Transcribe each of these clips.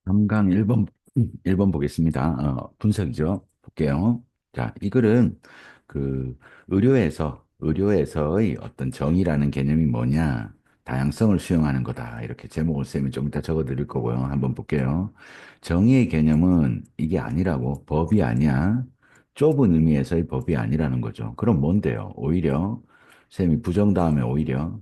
3강 1번 보겠습니다. 분석이죠. 볼게요. 자, 이 글은 그 의료에서의 어떤 정의라는 개념이 뭐냐, 다양성을 수용하는 거다. 이렇게 제목을 쌤이 좀 이따 적어 드릴 거고요. 한번 볼게요. 정의의 개념은 이게 아니라고, 법이 아니야. 좁은 의미에서의 법이 아니라는 거죠. 그럼 뭔데요? 오히려 쌤이 부정 다음에 오히려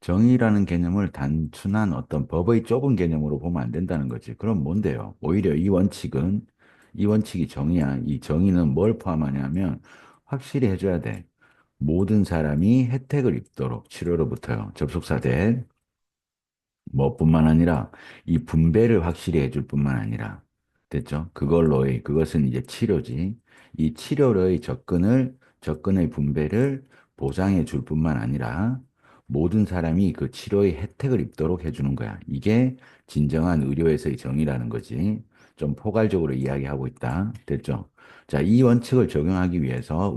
정의라는 개념을 단순한 어떤 법의 좁은 개념으로 보면 안 된다는 거지. 그럼 뭔데요? 오히려 이 원칙이 정의야. 이 정의는 뭘 포함하냐면, 확실히 해줘야 돼. 모든 사람이 혜택을 입도록 치료로부터요. 접촉사 대 뭐뿐만 아니라 이 분배를 확실히 해줄 뿐만 아니라, 됐죠? 그것은 이제 치료지. 이 치료의 접근의 분배를 보장해 줄 뿐만 아니라 모든 사람이 그 치료의 혜택을 입도록 해주는 거야. 이게 진정한 의료에서의 정의라는 거지. 좀 포괄적으로 이야기하고 있다. 됐죠? 자, 이 원칙을 적용하기 위해서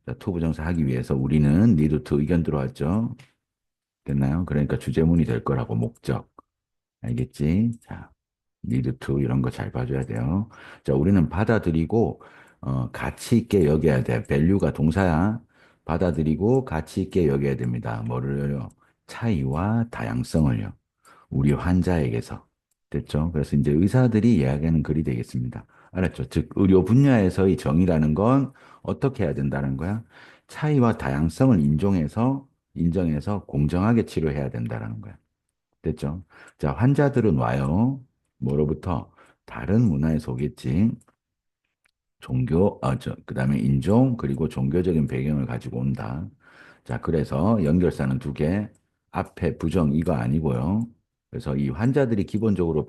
자, 투부정사 하기 위해서 우리는 need to 의견 들어왔죠? 됐나요? 그러니까 주제문이 될 거라고 목적. 알겠지? 자, need to 이런 거 잘 봐줘야 돼요. 자, 우리는 받아들이고 가치 있게 여겨야 돼. value가 동사야. 받아들이고 가치 있게 여겨야 됩니다. 뭐를요? 차이와 다양성을요. 우리 환자에게서. 됐죠? 그래서 이제 의사들이 이야기하는 글이 되겠습니다. 알았죠? 즉, 의료 분야에서의 정의라는 건 어떻게 해야 된다는 거야? 차이와 다양성을 인정해서 공정하게 치료해야 된다는 거야. 됐죠? 자, 환자들은 와요. 뭐로부터? 다른 문화에서 오겠지. 그다음에 인종, 그리고 종교적인 배경을 가지고 온다. 자, 그래서 연결사는 두 개. 앞에 부정 이거 아니고요. 그래서 이 환자들이 기본적으로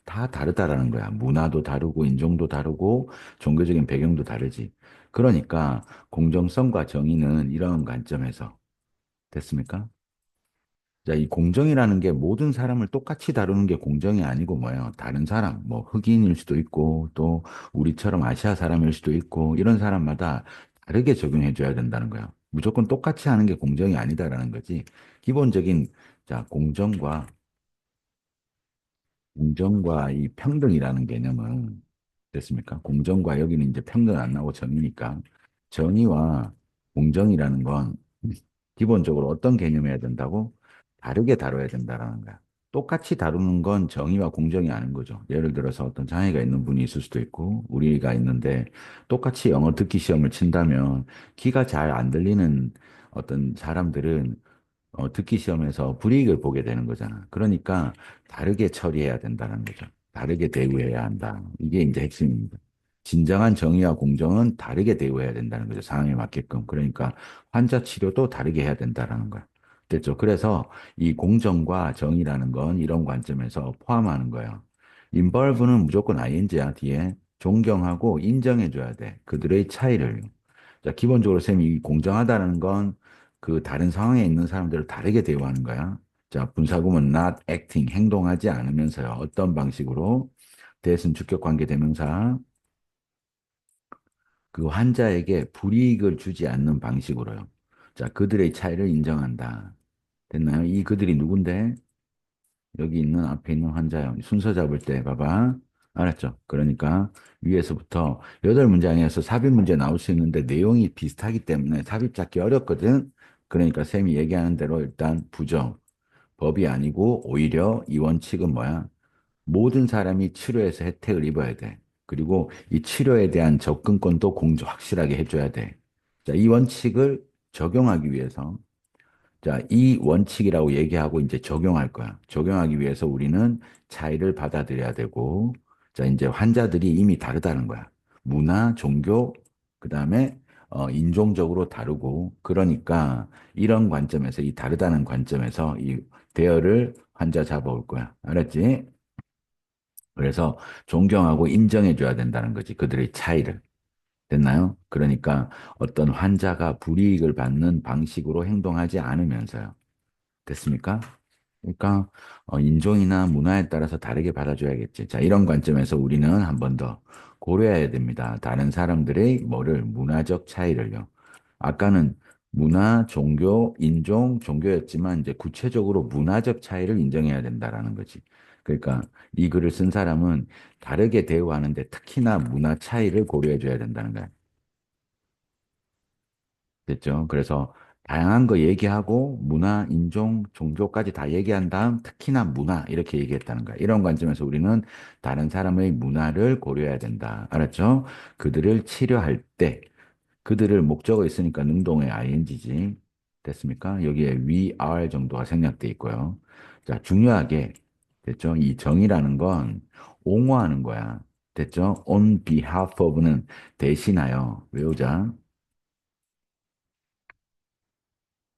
다 다르다라는 거야. 문화도 다르고, 인종도 다르고, 종교적인 배경도 다르지. 그러니까 공정성과 정의는 이런 관점에서 됐습니까? 자, 이 공정이라는 게 모든 사람을 똑같이 다루는 게 공정이 아니고 뭐예요? 다른 사람, 뭐 흑인일 수도 있고 또 우리처럼 아시아 사람일 수도 있고 이런 사람마다 다르게 적용해 줘야 된다는 거예요. 무조건 똑같이 하는 게 공정이 아니다라는 거지. 기본적인 자, 공정과 이 평등이라는 개념은 됐습니까? 공정과 여기는 이제 평등 안 나오고 정의니까 정의와 공정이라는 건 기본적으로 어떤 개념이어야 된다고? 다르게 다뤄야 된다라는 거야. 똑같이 다루는 건 정의와 공정이 아닌 거죠. 예를 들어서 어떤 장애가 있는 분이 있을 수도 있고, 우리가 있는데, 똑같이 영어 듣기 시험을 친다면, 귀가 잘 안 들리는 어떤 사람들은 듣기 시험에서 불이익을 보게 되는 거잖아. 그러니까 다르게 처리해야 된다는 거죠. 다르게 대우해야 한다. 이게 이제 핵심입니다. 진정한 정의와 공정은 다르게 대우해야 된다는 거죠. 상황에 맞게끔. 그러니까 환자 치료도 다르게 해야 된다는 거야. 됐죠? 그래서 이 공정과 정의라는 건 이런 관점에서 포함하는 거예요. 인벌브는 무조건 ing야, 뒤에. 존경하고 인정해줘야 돼. 그들의 차이를. 자, 기본적으로 쌤이 이 공정하다는 건 그 다른 상황에 있는 사람들을 다르게 대우하는 거야. 자, 분사구문 not acting, 행동하지 않으면서요. 어떤 방식으로? 대신 주격 관계 대명사, 그 환자에게 불이익을 주지 않는 방식으로요. 자, 그들의 차이를 인정한다. 됐나요? 이 그들이 누군데? 여기 있는 앞에 있는 환자요. 순서 잡을 때 봐봐. 알았죠? 그러니까 위에서부터 8문장에서 삽입 문제 나올 수 있는데 내용이 비슷하기 때문에 삽입 잡기 어렵거든. 그러니까 쌤이 얘기하는 대로 일단 부정, 법이 아니고 오히려 이 원칙은 뭐야? 모든 사람이 치료에서 혜택을 입어야 돼. 그리고 이 치료에 대한 접근권도 확실하게 해줘야 돼. 자, 이 원칙을 적용하기 위해서 자, 이 원칙이라고 얘기하고 이제 적용할 거야. 적용하기 위해서 우리는 차이를 받아들여야 되고, 자, 이제 환자들이 이미 다르다는 거야. 문화, 종교, 그 다음에 인종적으로 다르고, 그러니까 이런 관점에서, 이 다르다는 관점에서 이 대어를 환자 잡아올 거야. 알았지? 그래서 존경하고 인정해줘야 된다는 거지. 그들의 차이를. 됐나요? 그러니까 어떤 환자가 불이익을 받는 방식으로 행동하지 않으면서요. 됐습니까? 그러니까 인종이나 문화에 따라서 다르게 받아줘야겠지. 자, 이런 관점에서 우리는 한 번 더 고려해야 됩니다. 다른 사람들의 문화적 차이를요. 아까는 문화, 종교, 인종, 종교였지만 이제 구체적으로 문화적 차이를 인정해야 된다라는 거지. 그러니까 이 글을 쓴 사람은 다르게 대우하는데 특히나 문화 차이를 고려해 줘야 된다는 거야. 됐죠? 그래서 다양한 거 얘기하고 문화, 인종, 종교까지 다 얘기한 다음 특히나 문화 이렇게 얘기했다는 거야. 이런 관점에서 우리는 다른 사람의 문화를 고려해야 된다. 알았죠? 그들을 치료할 때 그들을 목적어 있으니까 능동의 ing지. 됐습니까? 여기에 we are 정도가 생략돼 있고요. 자, 중요하게 됐죠? 이 정의라는 건 옹호하는 거야. 됐죠? on behalf of는 대신하여 외우자.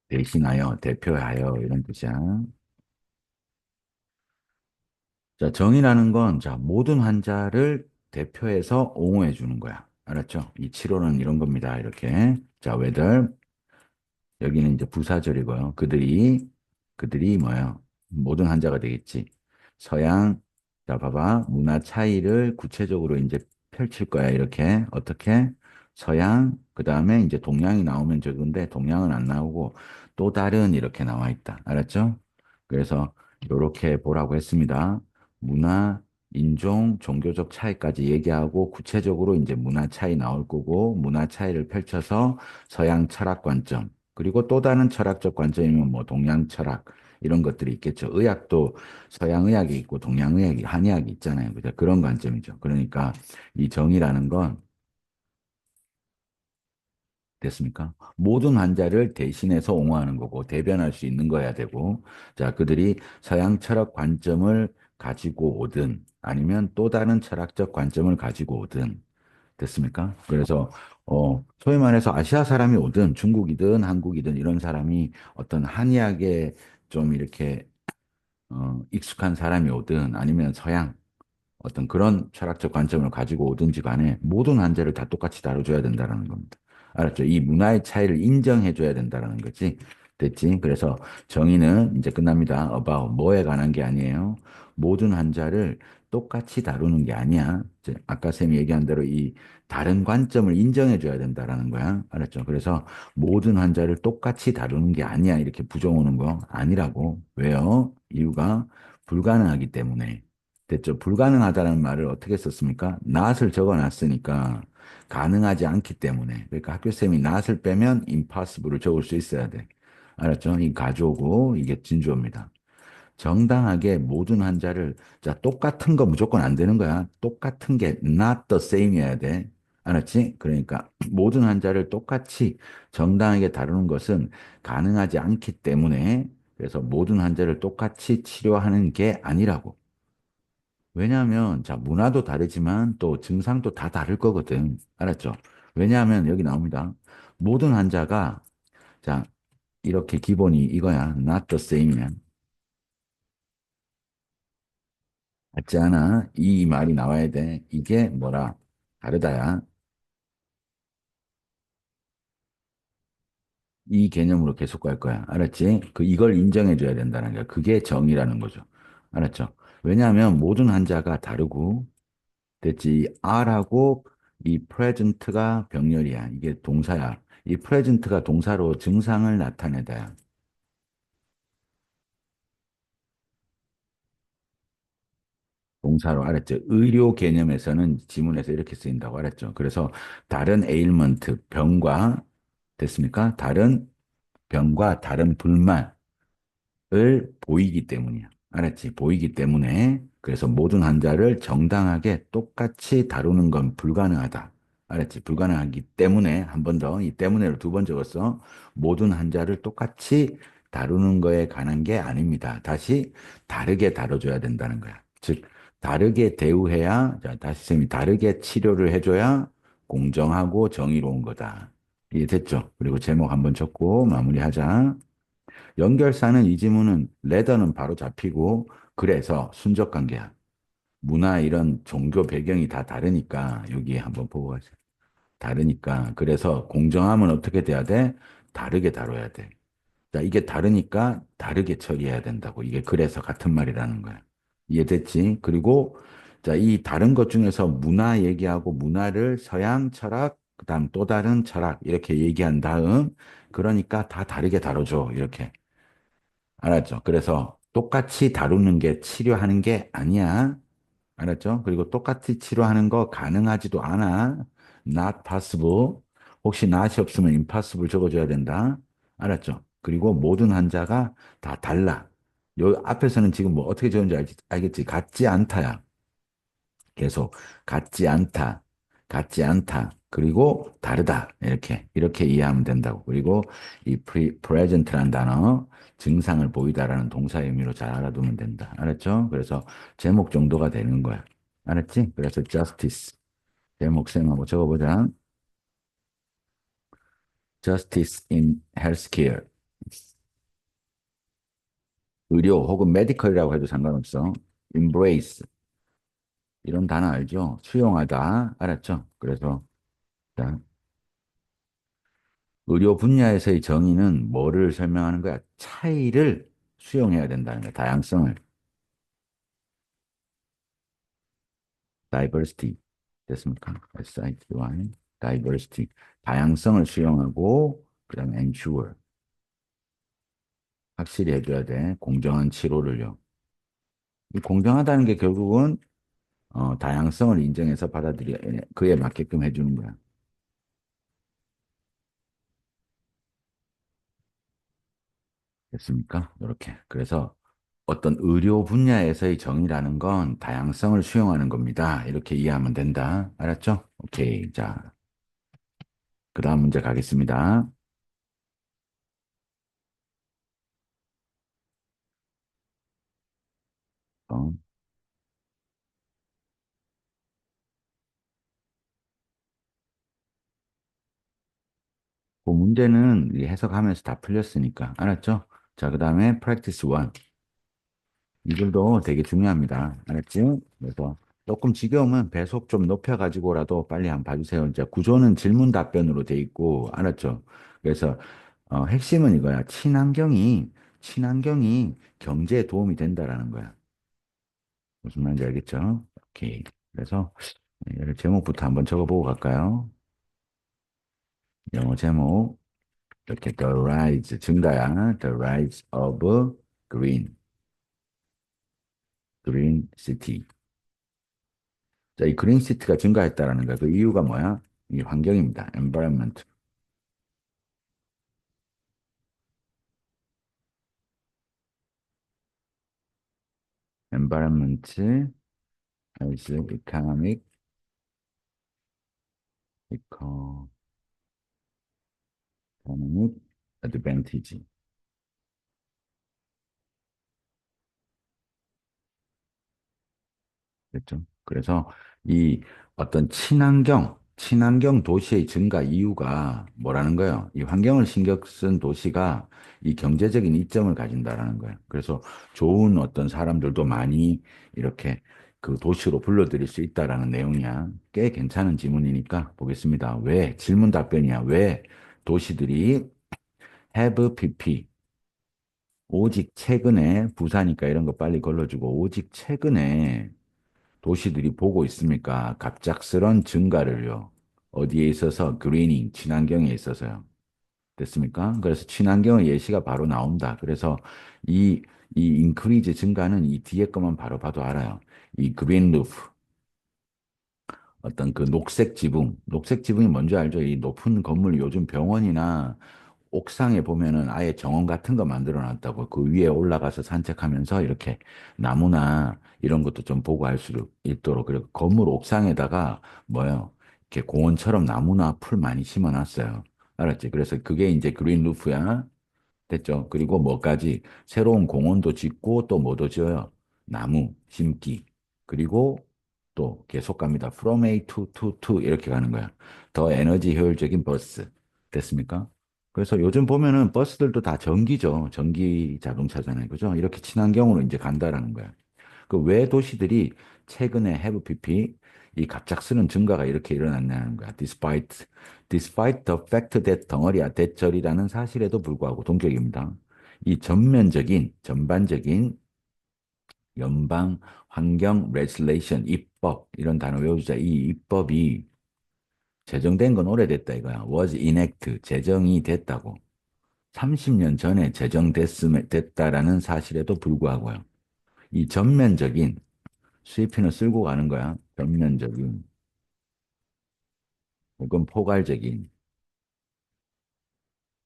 대신하여, 대표하여 이런 뜻이야. 자, 정의라는 건 자, 모든 환자를 대표해서 옹호해 주는 거야. 알았죠? 이 치료는 이런 겁니다. 이렇게. 자, whether 여기는 이제 부사절이고요. 그들이 뭐예요? 모든 환자가 되겠지. 서양, 자, 봐봐. 문화 차이를 구체적으로 이제 펼칠 거야. 이렇게. 어떻게? 서양, 그 다음에 이제 동양이 나오면 적은데, 동양은 안 나오고, 또 다른 이렇게 나와 있다. 알았죠? 그래서 이렇게 보라고 했습니다. 문화, 인종, 종교적 차이까지 얘기하고, 구체적으로 이제 문화 차이 나올 거고, 문화 차이를 펼쳐서 서양 철학 관점, 그리고 또 다른 철학적 관점이면 뭐 동양 철학 이런 것들이 있겠죠. 의학도 서양 의학이 있고 동양 의학이 한의학이 있잖아요. 그죠? 그런 관점이죠. 그러니까 이 정의라는 건 됐습니까? 모든 환자를 대신해서 옹호하는 거고 대변할 수 있는 거야 되고 자, 그들이 서양 철학 관점을 가지고 오든 아니면 또 다른 철학적 관점을 가지고 오든 됐습니까? 그래서 소위 말해서 아시아 사람이 오든 중국이든 한국이든 이런 사람이 어떤 한의학에 좀 이렇게 익숙한 사람이 오든 아니면 서양 어떤 그런 철학적 관점을 가지고 오든지 간에 모든 환자를 다 똑같이 다뤄줘야 된다는 겁니다. 알았죠? 이 문화의 차이를 인정해줘야 된다는 거지. 됐지? 그래서 정의는 이제 끝납니다. about 뭐에 관한 게 아니에요. 모든 환자를 똑같이 다루는 게 아니야. 이제 아까 쌤이 얘기한 대로 이 다른 관점을 인정해줘야 된다라는 거야. 알았죠? 그래서 모든 환자를 똑같이 다루는 게 아니야. 이렇게 부정 오는 거 아니라고. 왜요? 이유가 불가능하기 때문에. 됐죠. 불가능하다는 말을 어떻게 썼습니까? not을 적어놨으니까 가능하지 않기 때문에. 그러니까 학교쌤이 not을 빼면 impossible을 적을 수 있어야 돼. 알았죠? 이 가조고 이게 진주어입니다. 정당하게 모든 환자를 자 똑같은 거 무조건 안 되는 거야. 똑같은 게 not the same이어야 돼. 알았지? 그러니까 모든 환자를 똑같이 정당하게 다루는 것은 가능하지 않기 때문에 그래서 모든 환자를 똑같이 치료하는 게 아니라고. 왜냐하면, 자, 문화도 다르지만 또 증상도 다 다를 거거든. 알았죠? 왜냐하면 여기 나옵니다. 모든 환자가, 자, 이렇게 기본이 이거야. not the same이야. 같지 않아. 이 말이 나와야 돼. 이게 뭐라? 다르다야. 이 개념으로 계속 갈 거야. 알았지? 이걸 인정해 줘야 된다는 거야. 그게 정의라는 거죠. 알았죠? 왜냐하면 모든 환자가 다르고, 됐지. R하고 이 present가 병렬이야. 이게 동사야. 이 present가 동사로 증상을 나타내다야. 동사로 알았죠. 의료 개념에서는 지문에서 이렇게 쓰인다고 알았죠. 그래서 다른 ailment, 병과 됐습니까? 다른 병과 다른 불만, 을 보이기 때문이야. 알았지? 보이기 때문에 그래서 모든 환자를 정당하게 똑같이 다루는 건 불가능하다. 알았지? 불가능하기 때문에 한 번 더, 이 때문에를 두 번 적었어. 모든 환자를 똑같이 다루는 거에 관한 게 아닙니다. 다시 다르게 다뤄줘야 된다는 거야. 즉, 다르게 대우해야, 자, 다시 쌤이 다르게 치료를 해줘야 공정하고 정의로운 거다. 이해됐죠? 그리고 제목 한번 적고 마무리하자. 연결사는 이 지문은 레더는 바로 잡히고 그래서 순적 관계야. 문화 이런 종교 배경이 다 다르니까 여기 한번 보고 가세요. 다르니까 그래서 공정함은 어떻게 돼야 돼? 다르게 다뤄야 돼. 자, 이게 다르니까 다르게 처리해야 된다고. 이게 그래서 같은 말이라는 거야. 이해됐지? 그리고 자, 이 다른 것 중에서 문화 얘기하고 문화를 서양 철학 그다음 또 다른 철학 이렇게 얘기한 다음 그러니까 다 다르게 다뤄줘 이렇게 알았죠? 그래서 똑같이 다루는 게 치료하는 게 아니야. 알았죠? 그리고 똑같이 치료하는 거 가능하지도 않아. Not possible. 혹시 not이 없으면 impossible 적어줘야 된다. 알았죠? 그리고 모든 환자가 다 달라. 요 앞에서는 지금 뭐 어떻게 적은지 알겠지? 같지 않다야. 계속 같지 않다, 같지 않다, 그리고 다르다 이렇게 이해하면 된다고. 그리고 이 present라는 단어 증상을 보이다라는 동사의 의미로 잘 알아두면 된다. 알았죠? 그래서 제목 정도가 되는 거야. 알았지? 그래서 justice 제목 쌤하고 적어보자. Justice in healthcare. 의료 혹은 medical이라고 해도 상관없어. embrace 이런 단어 알죠? 수용하다. 알았죠? 그래서 자, 의료 분야에서의 정의는 뭐를 설명하는 거야? 차이를 수용해야 된다는 거야. 다양성을. diversity. 됐습니까? SITY. diversity. 다양성을 수용하고, 그 다음에 ensure. 확실히 해줘야 돼. 공정한 치료를요. 이 공정하다는 게 결국은, 다양성을 인정해서 받아들여, 그에 맞게끔 해주는 거야. 됐습니까? 이렇게. 그래서 어떤 의료 분야에서의 정의라는 건 다양성을 수용하는 겁니다. 이렇게 이해하면 된다. 알았죠? 오케이. 자, 그 다음 문제 가겠습니다. 어, 그 문제는 이 해석하면서 다 풀렸으니까. 알았죠? 자, 그 다음에 practice 1. 이들도 되게 중요합니다. 알았지? 그래서 조금 지겨우면 배속 좀 높여가지고라도 빨리 한번 봐주세요. 이제 구조는 질문 답변으로 돼 있고, 알았죠? 그래서 핵심은 이거야. 친환경이 경제에 도움이 된다라는 거야. 무슨 말인지 알겠죠? 오케이. 그래서 얘를 제목부터 한번 적어보고 갈까요? 영어 제목. 이렇게 The Rise, 증가야. The Rise of Green, Green City. 자, 이 그린 시티가 증가했다라는 거야. 그 이유가 뭐야? 이 환경입니다. environment. environment as economic, economic advantage. 됐죠? 그래서 이 어떤 친환경 도시의 증가 이유가 뭐라는 거예요? 이 환경을 신경 쓴 도시가 이 경제적인 이점을 가진다라는 거예요. 그래서 좋은 어떤 사람들도 많이 이렇게 그 도시로 불러들일 수 있다라는 내용이야. 꽤 괜찮은 지문이니까 보겠습니다. 왜? 질문 답변이야. 왜 도시들이 have PP 오직 최근에 부사니까 이런 거 빨리 걸러주고 오직 최근에 도시들이 보고 있습니까? 갑작스런 증가를요. 어디에 있어서? 그리닝, 친환경에 있어서요. 됐습니까? 그래서 친환경의 예시가 바로 나온다. 그래서 이, 이 인크리즈 증가는 이 뒤에 것만 바로 봐도 알아요. 이 그린 루프, 어떤 그 녹색 지붕이 뭔지 알죠? 이 높은 건물 요즘 병원이나 옥상에 보면은 아예 정원 같은 거 만들어 놨다고 그 위에 올라가서 산책하면서 이렇게 나무나 이런 것도 좀 보고 할 수 있도록 그리고 건물 옥상에다가 뭐요? 이렇게 공원처럼 나무나 풀 많이 심어 놨어요. 알았지? 그래서 그게 이제 그린 루프야. 됐죠? 그리고 뭐까지 새로운 공원도 짓고 또 뭐도 지어요? 나무 심기. 그리고 또 계속 갑니다. From A to 이렇게 가는 거야. 더 에너지 효율적인 버스. 됐습니까? 그래서 요즘 보면은 버스들도 다 전기죠. 전기 자동차잖아요. 그죠? 이렇게 친환경으로 이제 간다라는 거야. 그 왜 도시들이 최근에 have PP 이 갑작스런 증가가 이렇게 일어났냐는 거야. Despite the fact that 덩어리야 대절이라는 사실에도 불구하고 동격입니다. 이 전반적인 연방 환경 레지레이션 입법 이런 단어 외워주자. 이 입법이 제정된 건 오래됐다 이거야. was enact, 제정이 됐다고. 30년 전에 됐다라는 사실에도 불구하고요. 이 전면적인 수입피는 쓸고 가는 거야. 전면적인 혹은 포괄적인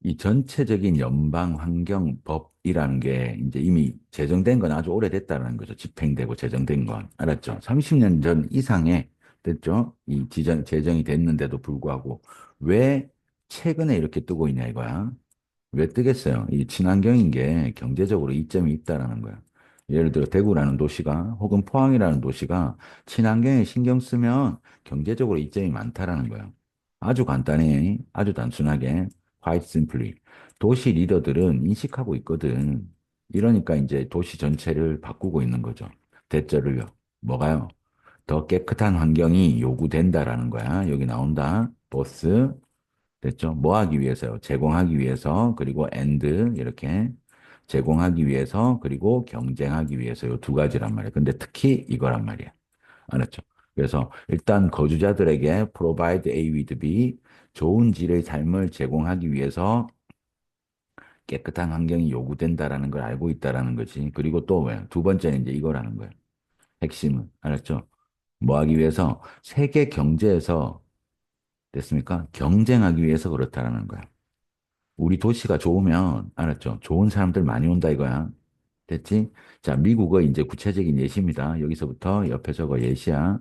이 전체적인 연방환경법이라는 게 이제 이미 제정된 건 아주 오래됐다는 거죠. 집행되고 제정된 건. 알았죠? 30년 전 이상의 됐죠? 제정이 됐는데도 불구하고 왜 최근에 이렇게 뜨고 있냐 이거야. 왜 뜨겠어요? 이 친환경인 게 경제적으로 이점이 있다라는 거야. 예를 들어 대구라는 도시가 혹은 포항이라는 도시가 친환경에 신경 쓰면 경제적으로 이점이 많다라는 거야. 아주 간단해. 아주 단순하게. quite simply. 도시 리더들은 인식하고 있거든. 이러니까 이제 도시 전체를 바꾸고 있는 거죠. 대절을요. 뭐가요? 더 깨끗한 환경이 요구된다라는 거야. 여기 나온다. 보스. 됐죠? 뭐 하기 위해서요? 제공하기 위해서, 그리고 and, 이렇게. 제공하기 위해서, 그리고 경쟁하기 위해서 요 두 가지란 말이에요. 근데 특히 이거란 말이야. 알았죠? 그래서 일단 거주자들에게 provide A with B, 좋은 질의 삶을 제공하기 위해서 깨끗한 환경이 요구된다라는 걸 알고 있다라는 거지. 그리고 또 왜? 두 번째는 이제 이거라는 거예요. 핵심은. 알았죠? 뭐 하기 위해서? 세계 경제에서, 됐습니까? 경쟁하기 위해서 그렇다라는 거야. 우리 도시가 좋으면, 알았죠? 좋은 사람들 많이 온다 이거야. 됐지? 자, 미국의 이제 구체적인 예시입니다. 여기서부터 옆에 저거 예시야.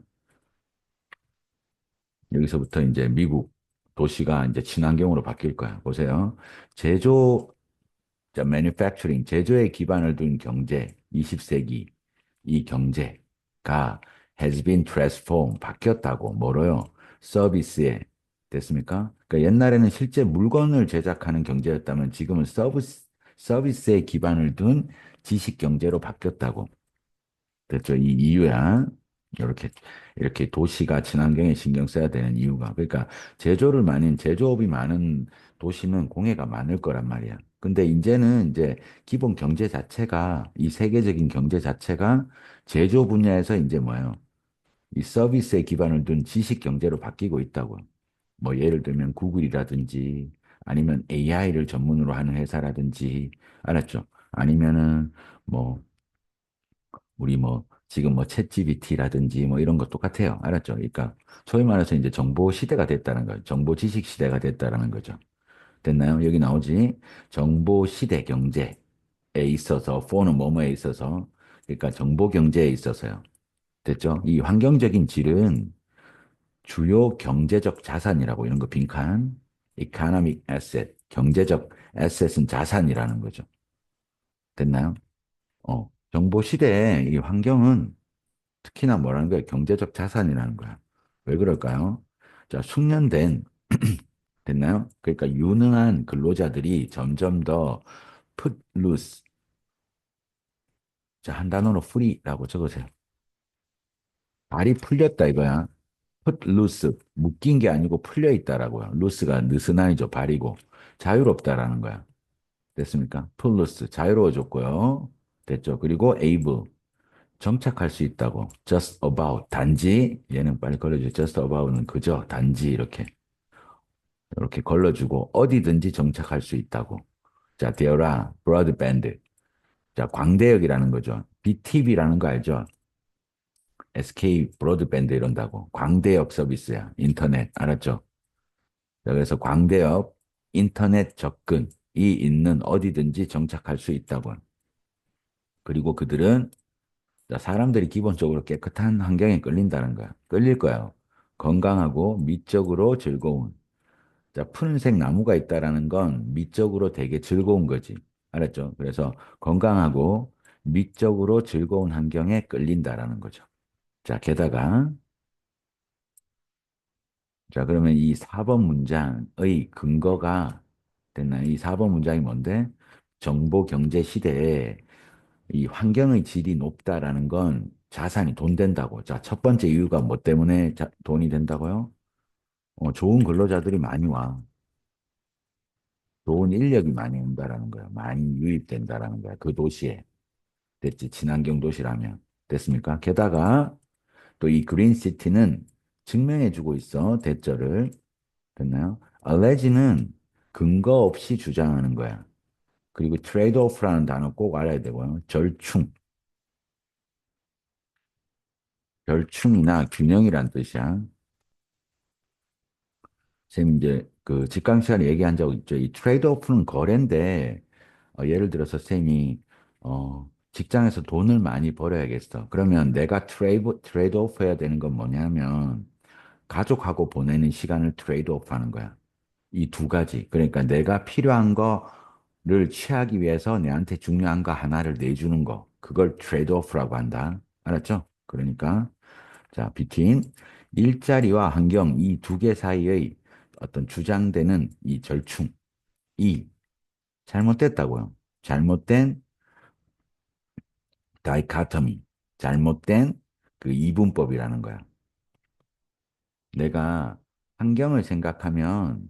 여기서부터 이제 미국 도시가 이제 친환경으로 바뀔 거야. 보세요. 제조, 자, manufacturing, 제조에 기반을 둔 경제, 20세기 이 경제가 has been transformed, 바뀌었다고. 뭐로요? 서비스에. 됐습니까? 그러니까 옛날에는 실제 물건을 제작하는 경제였다면 지금은 서비스에 기반을 둔 지식 경제로 바뀌었다고. 됐죠? 이 이유야. 이렇게, 이렇게 도시가 친환경에 신경 써야 되는 이유가. 그러니까 제조업이 많은 도시는 공해가 많을 거란 말이야. 근데 이제는 이제 기본 경제 자체가, 이 세계적인 경제 자체가 제조 분야에서 이제 뭐예요? 이 서비스에 기반을 둔 지식 경제로 바뀌고 있다고. 뭐 예를 들면 구글이라든지 아니면 AI를 전문으로 하는 회사라든지 알았죠? 아니면은 뭐 우리 뭐 지금 뭐 챗GPT라든지 뭐 이런 거 똑같아요. 알았죠? 그러니까 소위 말해서 이제 정보 시대가 됐다는 거예요. 정보 지식 시대가 됐다라는 거죠. 됐나요? 여기 나오지. 정보 시대 경제에 있어서 폰은 뭐뭐에 있어서 그러니까 정보 경제에 있어서요. 됐죠? 이 환경적인 질은 주요 경제적 자산이라고 이런 거 빈칸 economic asset 경제적 asset은 자산이라는 거죠. 됐나요? 정보 시대에 이 환경은 특히나 뭐라는 거예요? 경제적 자산이라는 거야. 왜 그럴까요? 자, 숙련된, 됐나요? 그러니까 유능한 근로자들이 점점 더 put loose. 자, 한 단어로 free라고 적으세요. 발이 풀렸다 이거야. put loose. 묶인 게 아니고 풀려 있다라고요. loose가 느슨하이죠. 발이고. 자유롭다라는 거야. 됐습니까? put loose. 자유로워졌고요. 됐죠? 그리고 able. 정착할 수 있다고. just about. 단지. 얘는 빨리 걸려줘. just about는 그저. 단지. 이렇게 걸러주고 어디든지 정착할 수 있다고. 자, there are broadband. 자, 광대역이라는 거죠. BTV라는 거 알죠? SK 브로드밴드 이런다고. 광대역 서비스야. 인터넷. 알았죠? 자, 그래서 광대역 인터넷 접근이 있는 어디든지 정착할 수 있다고. 그리고 그들은 자, 사람들이 기본적으로 깨끗한 환경에 끌린다는 거야. 끌릴 거야. 건강하고 미적으로 즐거운. 자, 푸른색 나무가 있다라는 건 미적으로 되게 즐거운 거지. 알았죠? 그래서 건강하고 미적으로 즐거운 환경에 끌린다라는 거죠. 자, 게다가, 자, 그러면 이 4번 문장의 근거가 됐나요? 이 4번 문장이 뭔데? 정보 경제 시대에 이 환경의 질이 높다라는 건 자산이 돈 된다고. 자, 첫 번째 이유가 뭐 때문에 돈이 된다고요? 좋은 근로자들이 많이 와. 좋은 인력이 많이 온다라는 거야. 많이 유입된다라는 거야. 그 도시에. 됐지. 친환경 도시라면. 됐습니까? 게다가 또 이 그린시티는 증명해주고 있어. 대절을. 됐나요? alleged는 근거 없이 주장하는 거야. 그리고 trade-off라는 단어 꼭 알아야 되고요. 절충이나 균형이란 뜻이야. 쌤 이제 그 직강 시간에 얘기한 적 있죠. 이 트레이드오프는 거래인데 예를 들어서 쌤이 직장에서 돈을 많이 벌어야겠어. 그러면 내가 트레이드오프 해야 되는 건 뭐냐면 가족하고 보내는 시간을 트레이드오프 하는 거야. 이 두 가지. 그러니까 내가 필요한 거를 취하기 위해서 내한테 중요한 거 하나를 내주는 거. 그걸 트레이드오프라고 한다. 알았죠? 그러니까 자, between 일자리와 환경 이 두 개 사이의 어떤 주장되는 이 절충, 이 잘못됐다고요. 잘못된 다이카토미, 잘못된 그 이분법이라는 거야. 내가 환경을 생각하면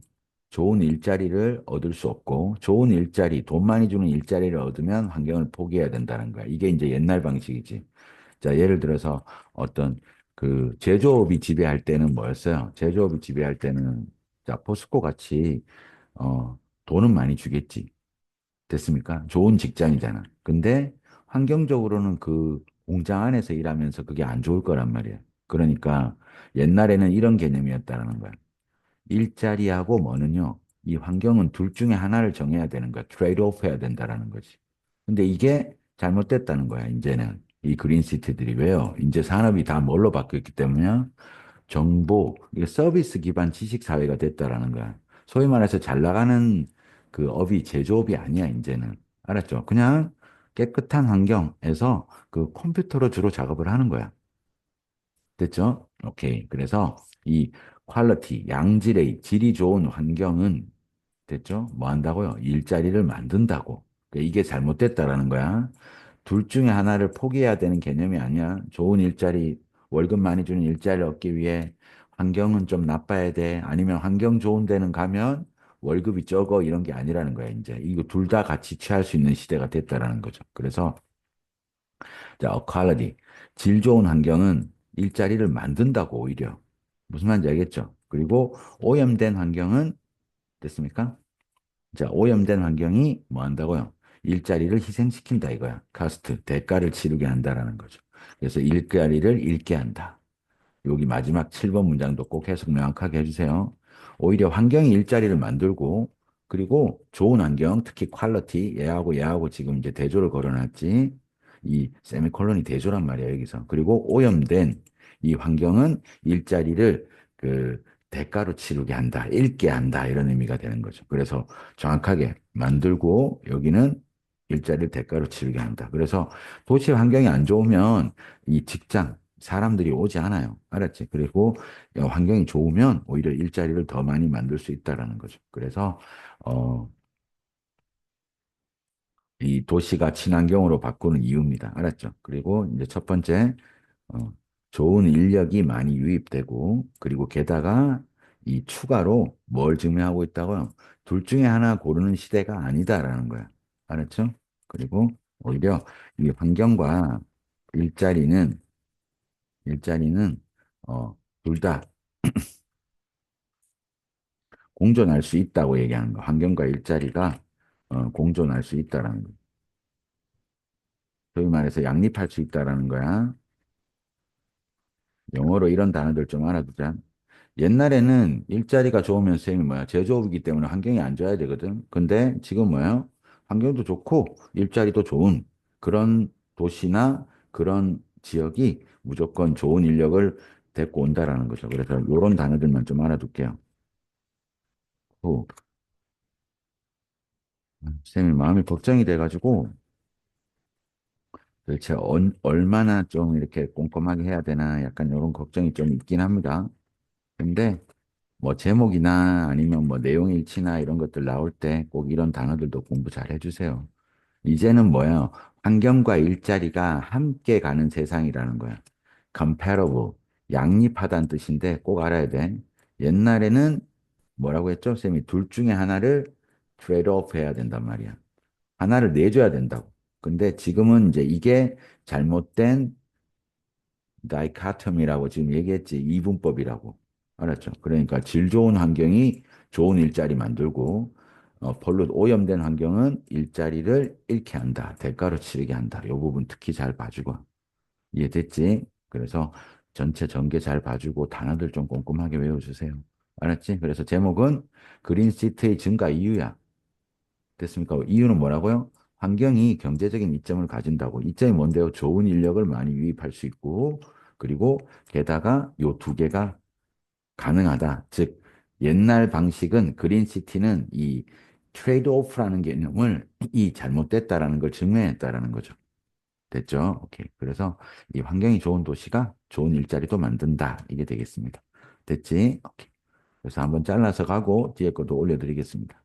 좋은 일자리를 얻을 수 없고 좋은 일자리, 돈 많이 주는 일자리를 얻으면 환경을 포기해야 된다는 거야. 이게 이제 옛날 방식이지. 자, 예를 들어서 어떤 그 제조업이 지배할 때는 뭐였어요? 제조업이 지배할 때는 자, 포스코 같이 어, 돈은 많이 주겠지. 됐습니까? 좋은 직장이잖아. 근데 환경적으로는 그 공장 안에서 일하면서 그게 안 좋을 거란 말이야. 그러니까 옛날에는 이런 개념이었다는 거야. 일자리하고 뭐는요, 이 환경은 둘 중에 하나를 정해야 되는 거야. 트레이드 오프 해야 된다라는 거지. 근데 이게 잘못됐다는 거야, 이제는. 이 그린시티들이 왜요? 이제 산업이 다 뭘로 바뀌었기 때문에 정보, 이게 서비스 기반 지식 사회가 됐다라는 거야. 소위 말해서 잘 나가는 그 업이 제조업이 아니야, 이제는. 알았죠? 그냥 깨끗한 환경에서 그 컴퓨터로 주로 작업을 하는 거야. 됐죠? 오케이. 그래서 이 퀄리티, 양질의 질이 좋은 환경은 됐죠? 뭐 한다고요? 일자리를 만든다고. 그러니까 이게 잘못됐다라는 거야. 둘 중에 하나를 포기해야 되는 개념이 아니야. 좋은 일자리, 월급 많이 주는 일자리를 얻기 위해 환경은 좀 나빠야 돼. 아니면 환경 좋은 데는 가면 월급이 적어. 이런 게 아니라는 거야, 이제. 이거 둘 다 같이 취할 수 있는 시대가 됐다라는 거죠. 그래서 자, 퀄리티. 질 좋은 환경은 일자리를 만든다고 오히려. 무슨 말인지 알겠죠? 그리고 오염된 환경은 됐습니까? 자, 오염된 환경이 뭐 한다고요? 일자리를 희생시킨다 이거야. 카스트, 대가를 치르게 한다라는 거죠. 그래서 일자리를 잃게 한다. 여기 마지막 7번 문장도 꼭 해석 명확하게 해주세요. 오히려 환경이 일자리를 만들고, 그리고 좋은 환경, 특히 퀄리티, 얘하고 지금 이제 대조를 걸어놨지. 이 세미콜론이 대조란 말이야, 여기서. 그리고 오염된 이 환경은 일자리를 그 대가로 치르게 한다, 잃게 한다, 이런 의미가 되는 거죠. 그래서 정확하게 만들고, 여기는 일자리를 대가로 치르게 한다. 그래서 도시 환경이 안 좋으면 이 직장, 사람들이 오지 않아요. 알았지? 그리고 환경이 좋으면 오히려 일자리를 더 많이 만들 수 있다라는 거죠. 그래서 어, 이 도시가 친환경으로 바꾸는 이유입니다. 알았죠? 그리고 이제 첫 번째 어, 좋은 인력이 많이 유입되고 그리고 게다가 이 추가로 뭘 증명하고 있다고요? 둘 중에 하나 고르는 시대가 아니다라는 거야. 알았죠? 그리고 오히려 이 환경과 일자리는 일자리는 둘 다 공존할 수 있다고 얘기하는 거. 환경과 일자리가 공존할 수 있다라는 거. 소위 말해서 양립할 수 있다라는 거야. 영어로 이런 단어들 좀 알아두자. 옛날에는 일자리가 좋으면 쌤이 뭐야? 제조업이기 때문에 환경이 안 좋아야 되거든. 근데 지금 뭐야? 환경도 좋고 일자리도 좋은 그런 도시나 그런 지역이 무조건 좋은 인력을 데리고 온다라는 거죠. 그래서 이런 단어들만 좀 알아둘게요. 후, 쌤이 마음이 걱정이 돼가지고 도대체 얼마나 좀 이렇게 꼼꼼하게 해야 되나 약간 이런 걱정이 좀 있긴 합니다. 근데 뭐 제목이나 아니면 뭐 내용일치나 이런 것들 나올 때 꼭 이런 단어들도 공부 잘 해주세요. 이제는 뭐예요? 환경과 일자리가 함께 가는 세상이라는 거야. comparable, 양립하다는 뜻인데 꼭 알아야 돼. 옛날에는 뭐라고 했죠? 쌤이 둘 중에 하나를 트레이드 오프 해야 된단 말이야. 하나를 내줘야 된다고. 근데 지금은 이제 이게 잘못된 다이카토미라고 지금 얘기했지. 이분법이라고. 알았죠? 그러니까 질 좋은 환경이 좋은 일자리 만들고, polluted 오염된 환경은 일자리를 잃게 한다. 대가로 치르게 한다. 이 부분 특히 잘 봐주고. 이해됐지? 그래서 전체 전개 잘 봐주고 단어들 좀 꼼꼼하게 외워주세요. 알았지? 그래서 제목은 그린 시트의 증가 이유야. 됐습니까? 이유는 뭐라고요? 환경이 경제적인 이점을 가진다고. 이점이 뭔데요? 좋은 인력을 많이 유입할 수 있고, 그리고 게다가 요 두 개가 가능하다. 즉, 옛날 방식은 그린시티는 이 트레이드 오프라는 개념을 이 잘못됐다라는 걸 증명했다라는 거죠. 됐죠? 오케이. 그래서 이 환경이 좋은 도시가 좋은 일자리도 만든다. 이게 되겠습니다. 됐지? 오케이. 그래서 한번 잘라서 가고 뒤에 것도 올려드리겠습니다.